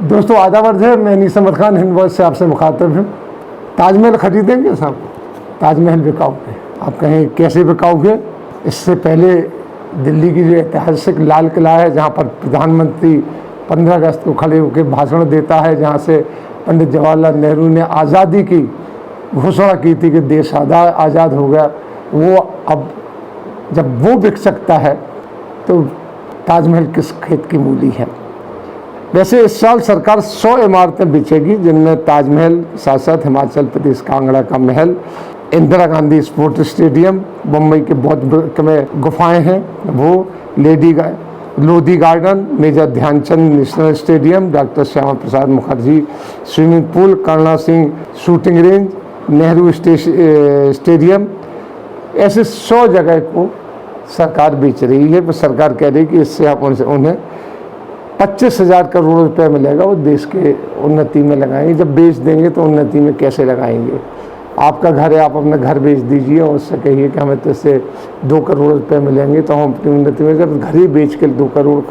दोस्तों आदाब है, मैं नीस अहमद खान हिंद वॉइस से आपसे मुखातिब हूँ। ताजमहल खरीदेंगे साहब? ताजमहल बिकाओगे? आप कहें कैसे बिकाओगे? इससे पहले दिल्ली की जो ऐतिहासिक लाल किला है, जहाँ पर प्रधानमंत्री 15 अगस्त को खड़े होकर भाषण देता है, जहाँ से पंडित जवाहरलाल नेहरू ने आज़ादी की घोषणा की थी कि देश आज़ाद हो गया, वो अब जब वो बिक सकता है तो ताजमहल किस खेत की मूली है। वैसे इस साल सरकार 100 इमारतें बेचेगी, जिनमें ताजमहल, साथ साथ हिमाचल प्रदेश कांगड़ा का महल, इंदिरा गांधी स्पोर्ट स्टेडियम, मुंबई के बौद्ध में गुफाएं हैं वो, Lodhi garden, major Dhyanchand national stadium, doctor Shyama Prasad Mukherjee swimming pool, Karna Singh shooting range, Nehru stadium, ऐसे 100 जगह को सरकार बेच रही है। सरकार कह रही है कि इससे आप उन्हें 25,000 करोड़ रुपए मिलेगा, वो देश के उन्नति में लगाएंगे। जब बेच देंगे तो उन्नति में कैसे लगाएंगे? आपका घर है, आप अपना घर बेच दीजिए और उससे कहिए कि हमें तो इससे 2 करोड़ रुपए मिलेंगे, तो हम अपनी उन्नति में, जब घर ही बेच के 2 करोड़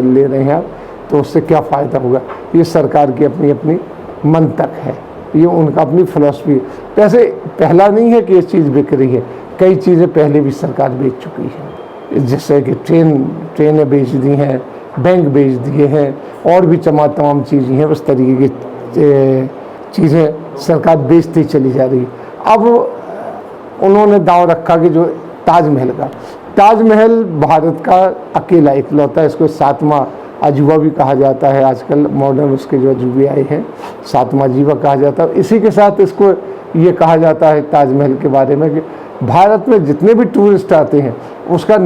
ले रहे हैं आप, तो उससे क्या फ़ायदा होगा? ये सरकार की अपनी अपनी मंतक है, ये उनका अपनी फिलॉसफी। वैसे पहला नहीं है कि ये चीज़ बिक रही है, कई चीज़ें पहले भी सरकार बेच चुकी है, जैसे कि ट्रेनें बेच दी हैं, बैंक बेच दिए हैं, और भी तमाम चीज़ें हैं। उस तरीके की चीज़ें सरकार बेचती चली जा रही है। अब उन्होंने दाव रखा कि जो ताजमहल भारत का अकेला इकलौता, इसको 7वां अजूबा भी कहा जाता है, आजकल मॉडर्न उसके जो अजूबे आए हैं 7वां अजूबा कहा जाता है। इसी के साथ इसको ये कहा जाता है ताजमहल के बारे में कि भारत में जितने भी टूरिस्ट आते हैं उसका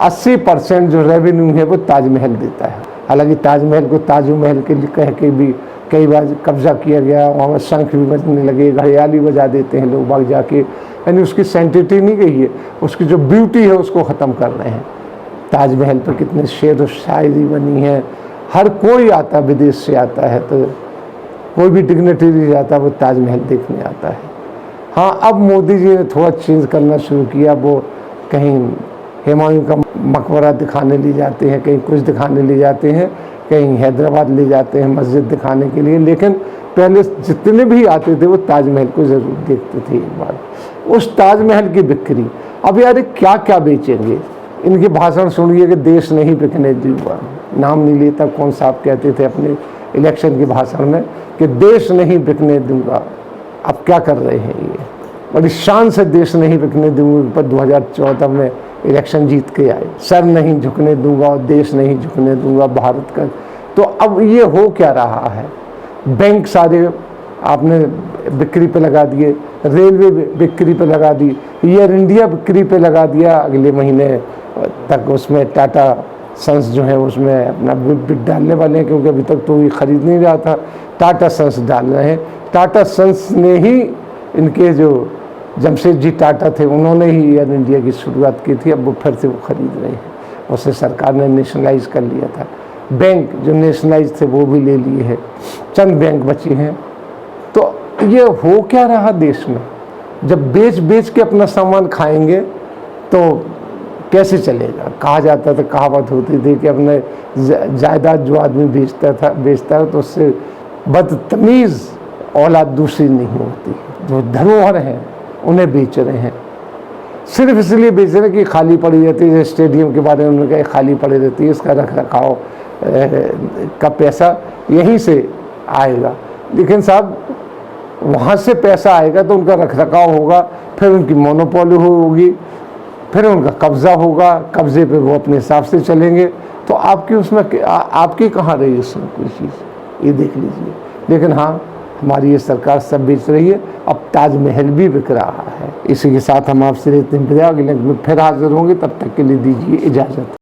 80% जो रेवेन्यू है वो ताजमहल देता है। हालांकि ताजमहल को ताजुमहल के लिए कह के भी कई बार कब्जा किया गया, वहाँ शंख भी बजने लगे, घड़ियाली बजा देते हैं लोग बाग जाके, यानी उसकी सेंटिटी नहीं गई है, उसकी जो ब्यूटी है उसको ख़त्म कर रहे हैं। ताजमहल पर कितने शेर व शायरी बनी है, हर कोई आता, विदेश से आता है, तो कोई भी डिग्नेटरी जाता है वो ताजमहल देखने आता है। हाँ, अब मोदी जी ने थोड़ा चेंज करना शुरू किया, वो कहीं हुमायूं का मकबरा दिखाने ले जाते हैं, कहीं कुछ दिखाने ले जाते हैं, कहीं हैदराबाद ले जाते हैं मस्जिद दिखाने के लिए, लेकिन पहले जितने भी आते थे वो ताजमहल को ज़रूर देखते थे एक बार। उस ताजमहल की बिक्री, अब यार क्या क्या बेचेंगे? इनके भाषण सुनिए कि देश नहीं बिकने दूंगा, नाम नहीं लेता कौन साहब कहते थे अपने इलेक्शन के भाषण में कि देश नहीं बिकने दूंगा। अब क्या कर रहे हैं ये? बड़ी शान से देश नहीं बिकने दूंगा पर 2014 में इलेक्शन जीत के आए, सर नहीं झुकने दूंगा और देश नहीं झुकने दूंगा भारत का। तो अब ये हो क्या रहा है? बैंक सारे आपने बिक्री पे लगा दिए, रेलवे बिक्री पे लगा दी, एयर इंडिया बिक्री पे लगा दिया, अगले महीने तक उसमें टाटा सन्स जो है उसमें अपना बिड डालने वाले हैं, क्योंकि अभी तक तो ये खरीद नहीं रहा था, टाटा सन्स डाल रहे हैं। टाटा सन्स ने ही, इनके जो जमशेद जी टाटा थे, उन्होंने ही एयर इंडिया की शुरुआत की थी, अब वो फिर से वो खरीद रहे हैं। उसे सरकार ने नेशनलाइज कर लिया था, बैंक जो नेशनलाइज थे वो भी ले लिए हैं, चंद बैंक बचे हैं। तो ये हो क्या रहा देश में? जब बेच के अपना सामान खाएंगे तो कैसे चलेगा? कहा जाता था, कहावत होती थी कि अपने जायदाद जो आदमी बेचता है तो उससे बदतमीज़ औलाद दूसरी नहीं होती। जो धरोहर हैं उन्हें बेच रहे हैं, सिर्फ इसलिए बेच रहे हैं कि खाली पड़ी रहती है। स्टेडियम के बारे में उन्होंने कहा खाली पड़ी रहती है, इसका रख रखाव का पैसा यहीं से आएगा। लेकिन साहब वहाँ से पैसा आएगा तो उनका रख रखाव होगा, फिर उनकी मोनोपोली होगी, फिर उनका कब्ज़ा होगा, कब्ज़े पे वो अपने हिसाब से चलेंगे। तो आपकी उसमें आपकी कहाँ रही उसमें कोई चीज़? ये देख लीजिए। लेकिन हाँ, हमारी ये सरकार सब बेच रही है, अब ताजमहल भी बिक रहा है। इसी के साथ हम आपसे लेते हैं विदा, अगले में फिर हाजिर होंगे, तब तक के लिए दीजिए इजाज़त।